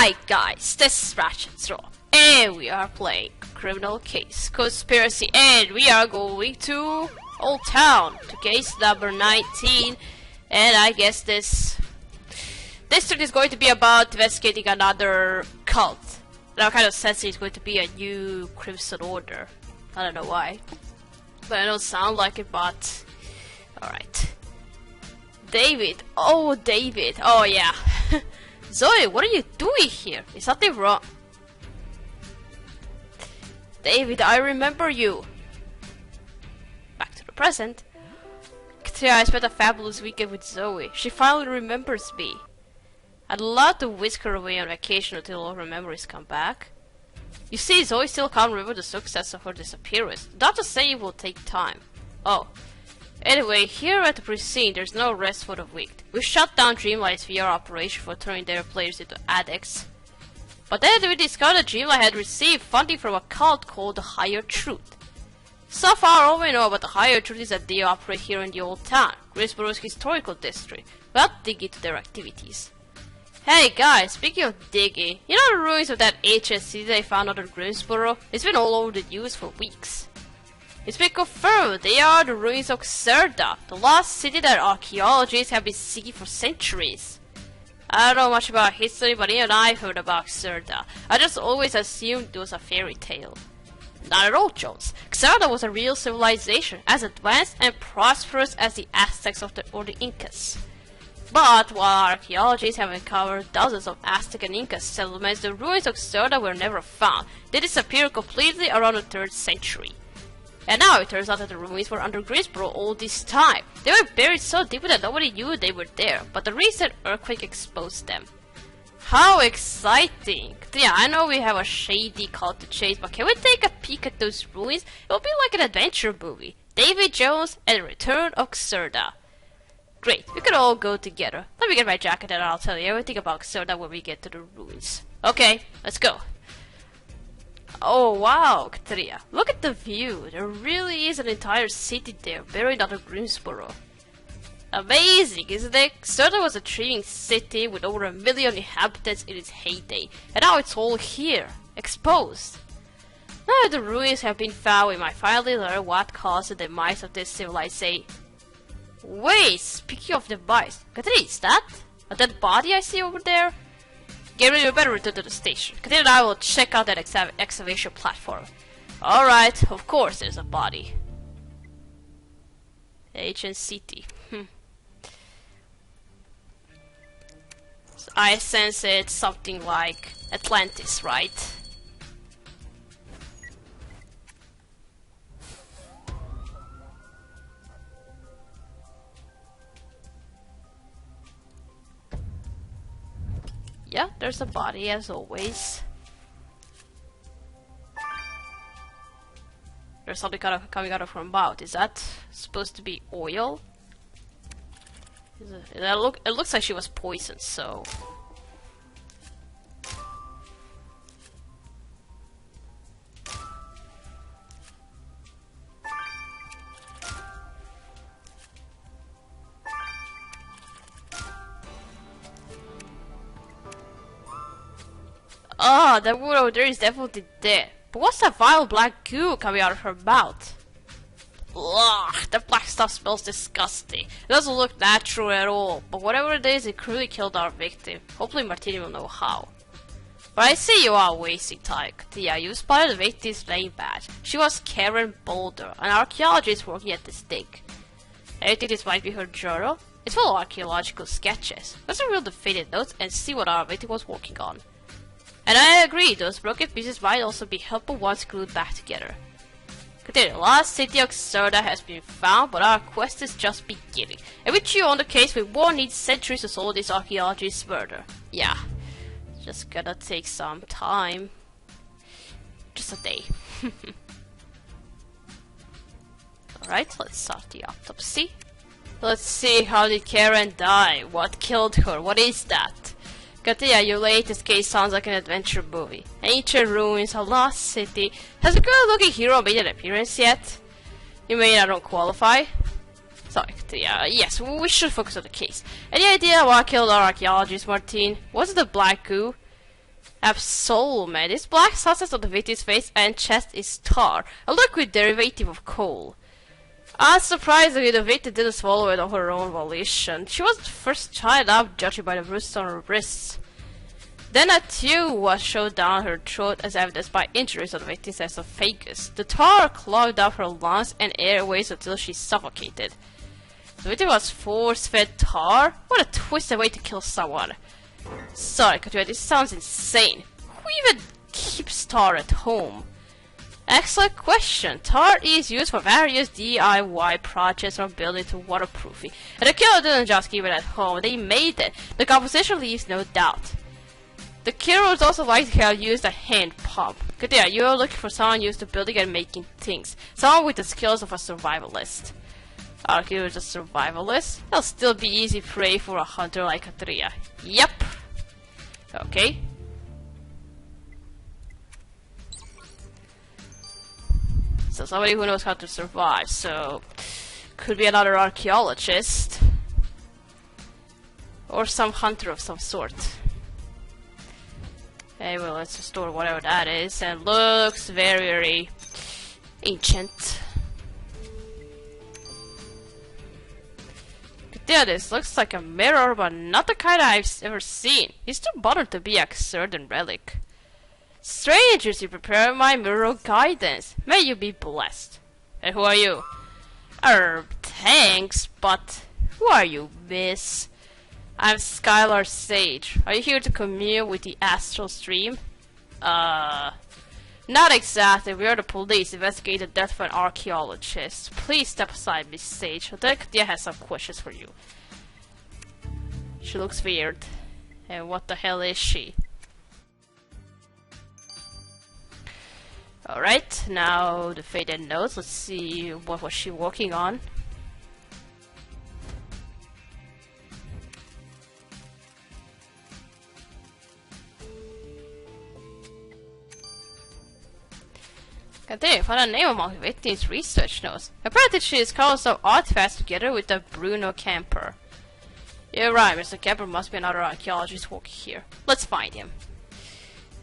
Hi guys, this is Ratchet's Raw, and we are playing Criminal Case Conspiracy, and we are going to Old Town to case number 19. And I guess this district is going to be about investigating another cult. And I'm kind of sensing it's going to be a new Crimson Order. I don't know why, but I don't sound like it. But alright, David. Oh, David. Oh yeah. Zoe, what are you doing here? Is something wrong? David, I remember you. Back to the present. Today I spent a fabulous weekend with Zoe. She finally remembers me. I'd love to whisk her away on vacation until all her memories come back. You see, Zoe still can't remember the success of her disappearance. The doctors say it will take time. Oh. Anyway, here at the precinct, there's no rest for the weak. We shut down Dreamlight's VR operation for turning their players into addicts. But then we discovered that Dreamlight had received funding from a cult called the Higher Truth. So far, all we know about the Higher Truth is that they operate here in the Old Town, Greensboro's historical district. We'll dig into their activities. Hey guys, speaking of digging, you know the ruins of that HSC they found under Greensboro? It's been all over the news for weeks. It's been confirmed they are the ruins of Xerda, the lost city that archaeologists have been seeking for centuries. I don't know much about history, but even I've heard about Xerda. I just always assumed it was a fairy tale. Not at all, Jones. Xerda was a real civilization, as advanced and prosperous as the Aztecs or the Incas. But while archaeologists have uncovered dozens of Aztec and Inca settlements, the ruins of Xerda were never found. They disappeared completely around the 3rd century. And now it turns out that the ruins were under Greensboro all this time. They were buried so deep that nobody knew they were there, but the recent earthquake exposed them. How exciting! Yeah, I know we have a shady cult to chase, but can we take a peek at those ruins? It will be like an adventure movie. Davy Jones and the Return of Xerda. Great, we could all go together. Let me get my jacket and I'll tell you everything about Xerda when we get to the ruins. Okay, let's go. Oh wow, Katria, look at the view. There really is an entire city there, buried under Greensboro. Amazing, isn't it? Xerda was a thriving city with over 1 million inhabitants in its heyday, and now it's all here, exposed. Now that the ruins have been found, we might finally learn what caused the demise of this civilization. Wait, speaking of demise, Katria, is that a dead body I see over there? Get ready, you better return to the station. Katria and I will check out that excavation platform. Alright, of course there's a body. Ancient city. So I sense it's something like Atlantis, right? Yeah, there's a body as always. There's something kind of coming out of her mouth. Is that supposed to be oil? It looks like she was poisoned, so... Ah, that woman over there is definitely dead. But what's that vile black goo coming out of her mouth? Ugh, that black stuff smells disgusting. It doesn't look natural at all. But whatever it is, it clearly killed our victim. Hopefully Martini will know how. But I see you are wasting time. Yeah, you spotted the victim's name badge. She was Karen Boulder, an archaeologist working at this dig. I think this might be her journal. It's full of archaeological sketches. Let's reveal the faded notes and see what our victim was working on. And I agree, those broken pieces might also be helpful once glued back together. Continue, the lost city of Xerda has been found, but our quest is just beginning. And with you on the case, we won't need centuries to solve this archaeologist's murder. Yeah, it's just gonna take some time. Just a day. Alright, let's start the autopsy. Let's see, how did Karen die? What killed her? What is that? Katia, your latest case sounds like an adventure movie. Ancient ruins, a lost city. Has the good-looking hero made an appearance yet? You mean I don't qualify? Sorry, Katia. Yes, we should focus on the case. Any idea what killed our archaeologist, Martine? Was it the black goo? Absolutely. This black substance on the victim's face and chest is tar, a liquid derivative of coal. Unsurprisingly, the victim didn't swallow it of her own volition. She was the first child up, judging by the bruises on her wrists. Then a tube was shoved down her throat as evidenced by injuries on the victim's esophagus. The tar clogged up her lungs and airways until she suffocated. The victim was force-fed tar? What a twisted way to kill someone. Sorry, Katua, this sounds insane. Who even keeps tar at home? Excellent question. Tar is used for various DIY projects from building to waterproofing. And the killer didn't just keep it at home, they made it. The composition leaves no doubt. The killer would also like to have used a hand pump. Katia, you are looking for someone used to building and making things. Someone with the skills of a survivalist. Our killer is a survivalist. He'll still be easy prey for a hunter like Katria. Yep. Okay. So somebody who knows how to survive, so could be another archaeologist. Or some hunter of some sort. Anyway, let's restore whatever that is, and looks very, very ancient. Yeah, this looks like a mirror, but not the kind I've ever seen. It's too modern to be a Xerda relic. Strangers, you prepare my mirror guidance. May you be blessed. And who are you? Thanks, but who are you, miss? I'm Skylar Sage. Are you here to commune with the astral stream? Not exactly. We are the police investigating the death of an archaeologist. Please step aside, Miss Sage. Dia has some questions for you. She looks weird. And what the hell is she? Alright, now the faded notes. Let's see, what was she working on? Continue, found a name among the victim's research notes. Apparently she is called some artifacts together with the Bruno Camper. You're right, Mr. Camper must be another archaeologist working here. Let's find him.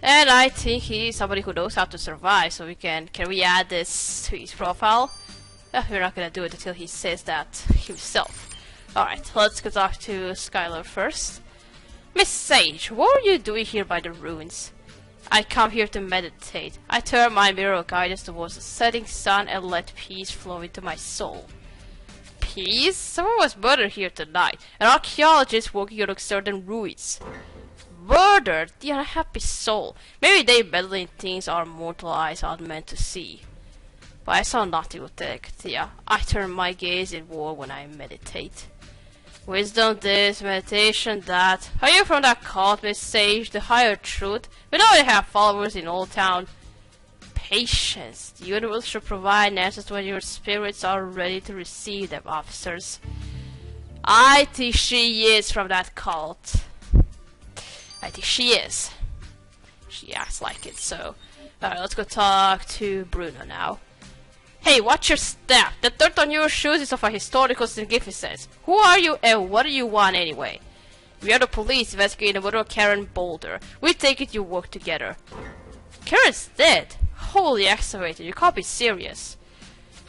And I think he's somebody who knows how to survive, so can we add this to his profile? We're not gonna do it until he says that himself. Alright, let's go talk to Skylar first. Miss Sage, what are you doing here by the ruins? I come here to meditate. I turn my mirror guidance towards the setting sun and let peace flow into my soul. Peace? Someone was murdered here tonight. An archaeologist working on certain ruins. Murdered? The unhappy soul. Maybe they meddling things our mortal eyes aren't meant to see. But I saw nothing with Tia. I turn my gaze inward when I meditate. Wisdom this, meditation that. Are you from that cult, Miss Sage, the higher truth? We know they have followers in Old Town. Patience. The universe should provide answers when your spirits are ready to receive them, officers. I think she is from that cult. I think she is. She acts like it, so. Alright, let's go talk to Bruno now. Hey, watch your step. The dirt on your shoes is of a historical significance. Who are you and what do you want anyway? We are the police investigating the murder of Karen Boulder. We take it you work together. Karen's dead? Holy excavator, you can't be serious.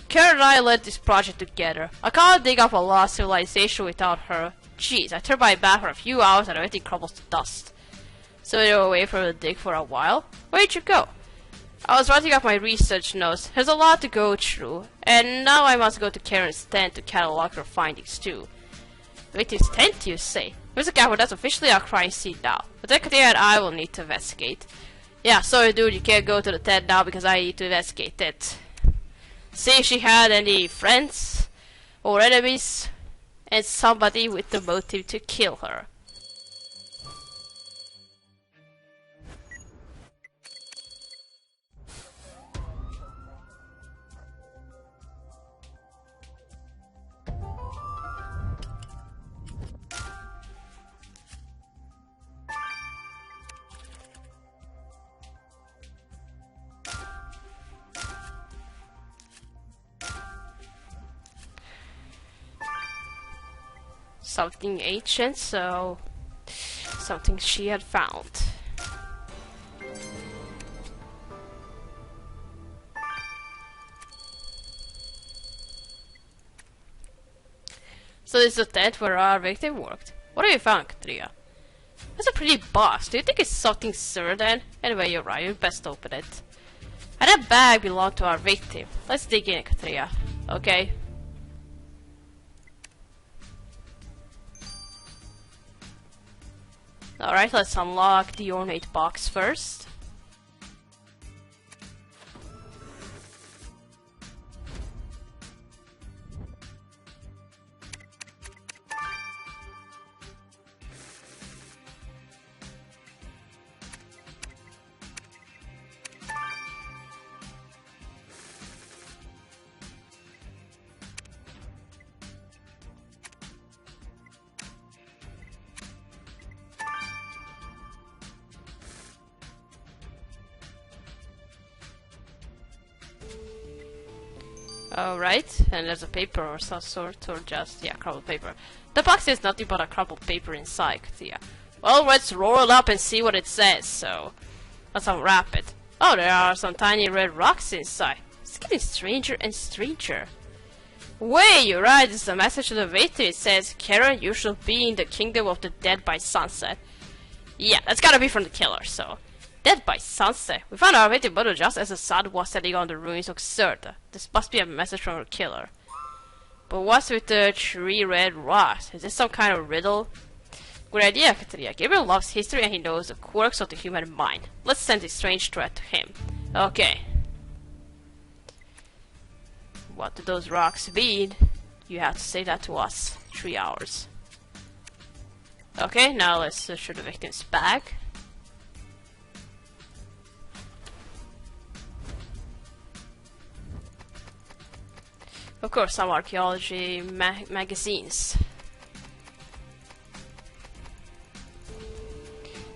Karen and I led this project together. I can't dig up a lost civilization without her. Jeez, I turned my back for a few hours and everything crumbles to dust. So you're away from the dig for a while? Where'd you go? I was writing up my research notes. There's a lot to go through, and now I must go to Karen's tent to catalog her findings too. The victim's tent, you say? Mr. Gaffer, that's officially a crime scene now. But Secretary and I will need to investigate. Yeah, sorry dude, you can't go to the tent now because I need to investigate it. See if she had any friends or enemies, and somebody with the motive to kill her. Something ancient, so something she had found. So this is the tent where our victim worked. What have you found, Katria? That's a pretty box. Do you think it's something certain? Anyway, you're right. You best open it. And that bag belonged to our victim. Let's dig in, Katria. Okay. Alright, let's unlock the ornate box first. Alright, and there's a paper or some sort, or just, yeah, crumpled paper. The box is nothing but a crumpled paper inside, yeah. Well, let's roll it up and see what it says, so let's unwrap it. Oh, there are some tiny red rocks inside. It's getting stranger and stranger. Wait, you're right, this is a message to the victim. It says, Karen, you shall be in the kingdom of the dead by sunset. Yeah, that's gotta be from the killer, so. Dead by sunset. We found our victim mother just as the sun was setting on the ruins of Xerda. This must be a message from her killer. But what's with the 3 red rocks? Is this some kind of riddle? Good idea, Katria. Gabriel loves history and he knows the quirks of the human mind. Let's send this strange threat to him. Okay. What do those rocks mean? You have to say that to us. 3 hours. Okay, now let's show the victim's bag. Of course, some archaeology magazines.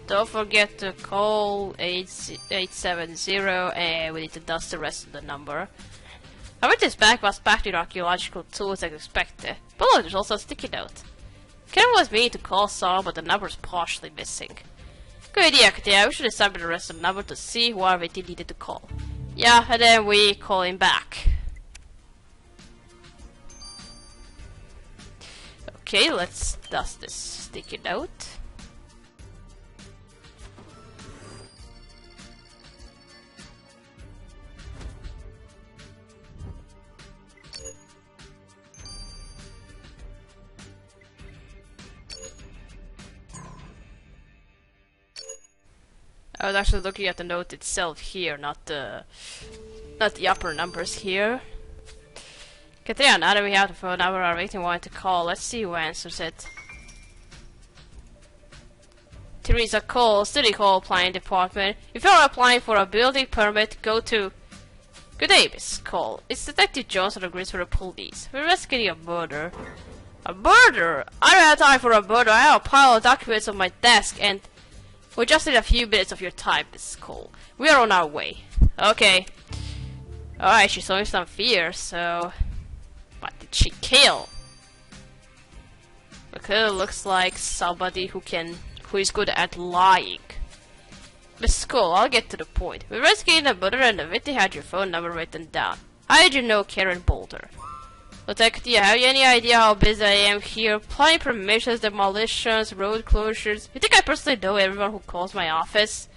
Don't forget to call 870 and we need to dust the rest of the number. I read this bag was packed with archaeological tools as expected. But look, there's also a sticky note. Karen was meaning to call someone, but the number's partially missing. Good idea, Katia. We should decide the rest of the number to see who our victim needed to call. Yeah, and then we call him back. Okay, let's dust this sticky note. I was actually looking at the note itself here, not the upper numbers here. Katrina, now that we have the phone number our victim wanted to call, let's see who answers it. Teresa Cole, City Hall Planning Department. If you're applying for a building permit, go to... Good day, Miss Cole. It's Detective Jones of the Greensboro Police. We're investigating a murder. A murder? I don't have time for a murder. I have a pile of documents on my desk and... We just need a few minutes of your time, Miss Cole. We are on our way. Okay. Alright, she's showing some fear, so... What did she kill? Okay, looks like somebody who is good at lying. Miss Cole, I'll get to the point. We're investigating a murder and the victim had your phone number written down. How did you know Karen Boulder? Detective, have you any idea how busy I am here? Planning permissions, demolitions, road closures. You think I personally know everyone who calls my office?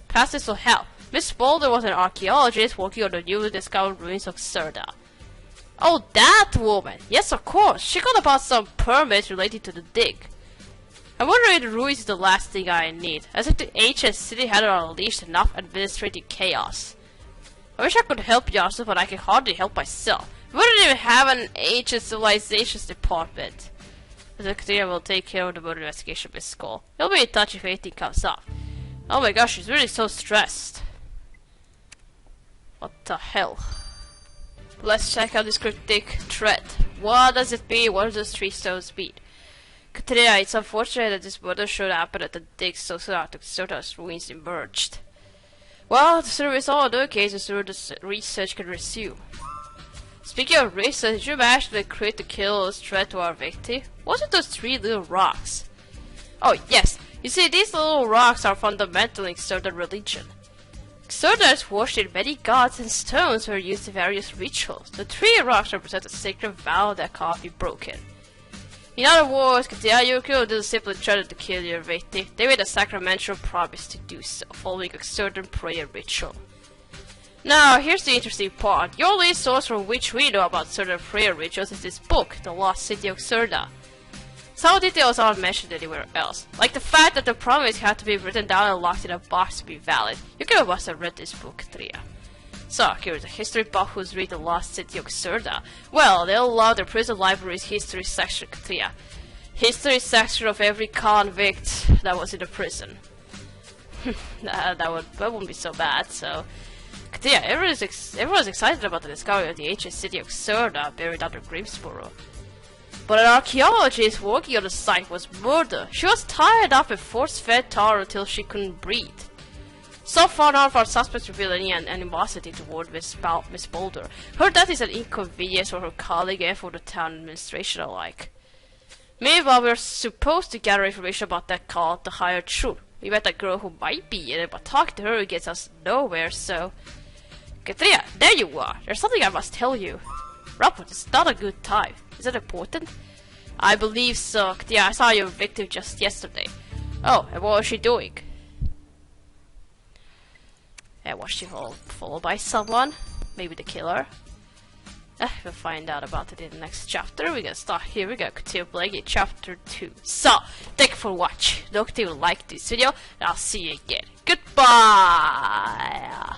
Pass this will help. Miss Boulder was an archaeologist working on the newly discovered ruins of Xerda. Oh, that woman! Yes, of course. She got about some permits related to the dig. I'm wondering if the ruins is the last thing I need, as if the ancient city hadn't unleashed enough administrative chaos. I wish I could help Yasuo, but I can hardly help myself. We wouldn't even have an ancient civilizations department. The Secretary will take care of the murder investigation, Miss Cole. He'll be in touch if anything comes up. Oh my gosh, she's really so stressed. What the hell? Let's check out this cryptic threat. What does it mean? What does those 3 stones mean? Katrina, it's unfortunate that this murder should happen at the dig so soon after Xerda's ruins emerged. Well, the service all other cases where the research can resume. Speaking of research, did you manage to create the killer's threat to our victim? What's with those 3 little rocks? Oh yes, you see these little rocks are fundamental in Xerda religion. Xerda is worshipped many gods and stones were used in various rituals. The 3 rocks represent a sacred vow that can't be broken. In other words, Yukio didn't simply try to kill your victim. They made a sacramental promise to do so, following a certain prayer ritual. Now, here's the interesting part. The only source from which we know about certain prayer rituals is this book, The Lost City of Xerda. Some details aren't mentioned anywhere else, like the fact that the promise had to be written down and locked in a box to be valid. Yukio must have read this book, Tria. So, here's a history buff who's read The Lost City of Xerda. Well, they'll love the prison library's history section, Tria. History section of every convict that was in the prison. that wouldn't be so bad, so... Yeah, everyone's excited about the discovery of the ancient city of Xerda buried under Grimsboro. But an archaeologist working on the site was murdered. She was tied up and force-fed tar until she couldn't breathe. So far, none of our suspects reveal any animosity toward Miss Boulder. Her death is an inconvenience for her colleague and for the town administration alike. Meanwhile, we're supposed to gather information about that cult, the higher truth. We met a girl who might be in it, but talking to her gets us nowhere, so... Katria, there you are! There's something I must tell you. Rapport is not a good time. Is it important? I believe so. Katria, I saw your victim just yesterday. Oh, and what was she doing? And was she followed by someone? Maybe the killer? We'll find out about it in the next chapter. We're gonna start here. We're gonna continue playing in chapter 2. So, thank you for watching. Don't forget to like this video, and I'll see you again. Goodbye!